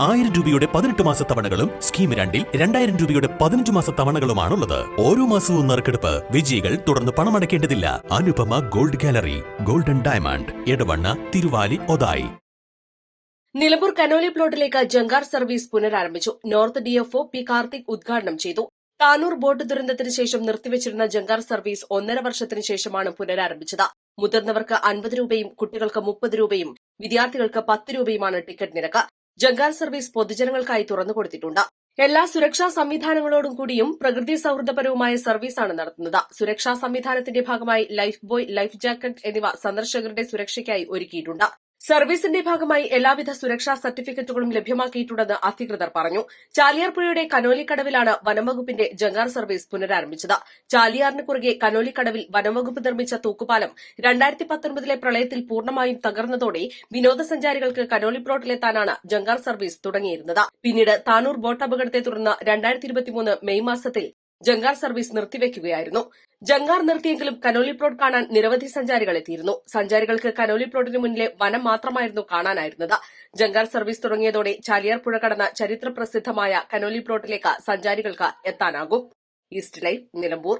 1000 രൂപയുടെ 18 മാസ തവണകളും സ്കീം 2-ൽ 2000 രൂപയുടെ 15 മാസ തവണകളുമാണുള്ളത്. ഓരോ മാസവും നറുക്കെടുപ്പ്. വിജയികൾ തുടർന്ന് പണമടയ്ക്കേണ്ടതില്ല. Anupama gold gallery, golden diamond, Edavanna, Thiruvali, Othayi. Nilambur Canoli പ്ലോട്ടിലേക്ക് ജങ്കാർ സർവീസ് പുനരാരംഭിച്ചു. നോർത്ത് ഡിഎഫ്ഒ പി കാർത്തിക് ഉദ്ഘാടനം ചെയ്തു. താനൂർ ബോട്ട് ദുരന്തത്തിന് ശേഷം നിർത്തിവച്ചിരുന്ന ജങ്കാർ സർവീസ് 1.5 വർഷത്തിന് ശേഷമാണ് പുനരാരംഭിച്ചത്. മുതിർന്നവർക്ക് 50 രൂപയും കുട്ടികൾക്ക് 30 രൂപയും വിദ്യാർത്ഥികൾക്ക് 10 രൂപയുമാണ് ടിക്കറ്റ് നിരക്ക്. ജങ്കാർ സർവീസ് പൊതുജനങ്ങൾക്കായി തുറന്നുകൊടുത്തിട്ടുണ്ട്. എല്ലാ സുരക്ഷാ സംവിധാനങ്ങളോടും കൂടിയും പ്രകൃതി സൌഹൃദപരവുമായ സർവീസാണ് നടത്തുന്നത്. സുരക്ഷാ സംവിധാനത്തിന്റെ ഭാഗമായി ലൈഫ് ബോയ്, ലൈഫ് ജാക്കറ്റ് എന്നിവ സന്ദർശകരുടെ സുരക്ഷയ്ക്കായി ഒരുക്കിയിട്ടുണ്ട്. സർവീസിന്റെ ഭാഗമായി എല്ലാവിധ സുരക്ഷാ സർട്ടിഫിക്കറ്റുകളും ലഭ്യമാക്കിയിട്ടുണ്ടെന്ന് അധികൃതർ പറഞ്ഞു. ചാലിയാർപുഴയുടെ കനോലിക്കടവിലാണ് വനംവകുപ്പിന്റെ ജങ്കാർ സർവീസ് പുനരാരംഭിച്ചത്. ചാലിയാറിന് കുറുകെ കനോലിക്കടവിൽ വനംവകുപ്പ് നിർമ്മിച്ച തൂക്കുപാലം 2019 പ്രളയത്തിൽ പൂർണ്ണമായും തകർന്നതോടെ വിനോദസഞ്ചാരികൾക്ക് കനോലി പ്ലോട്ടിലെത്താനാണ് ജങ്കാർ സർവീസ് തുടങ്ങിയിരുന്നത്. പിന്നീട് താനൂർ ബോട്ട് അപകടത്തെ തുടർന്ന് 2023 മെയ് മാസത്തിൽ ജങ്കാർ സർവീസ് നിർത്തിവെക്കുകയായിരുന്നു. ജങ്കാർ നിർത്തിയെങ്കിലും കനോലി പ്ലോട്ട് കാണാൻ നിരവധി സഞ്ചാരികൾ എത്തിയിരുന്നു. സഞ്ചാരികൾക്ക് കനോലി പ്ലോട്ടിന് മുന്നിലെ വനം മാത്രമായിരുന്നു കാണാനായിരുന്നത്. ജങ്കാർ സർവീസ് തുടങ്ങിയതോടെ ചാലിയാർ പുഴ കടന്ന ചരിത്രപ്രസിദ്ധമായ കനോലി പ്ലോട്ടിലേക്ക് സഞ്ചാരികൾക്ക് എത്താനാകും. East live, Nilambur.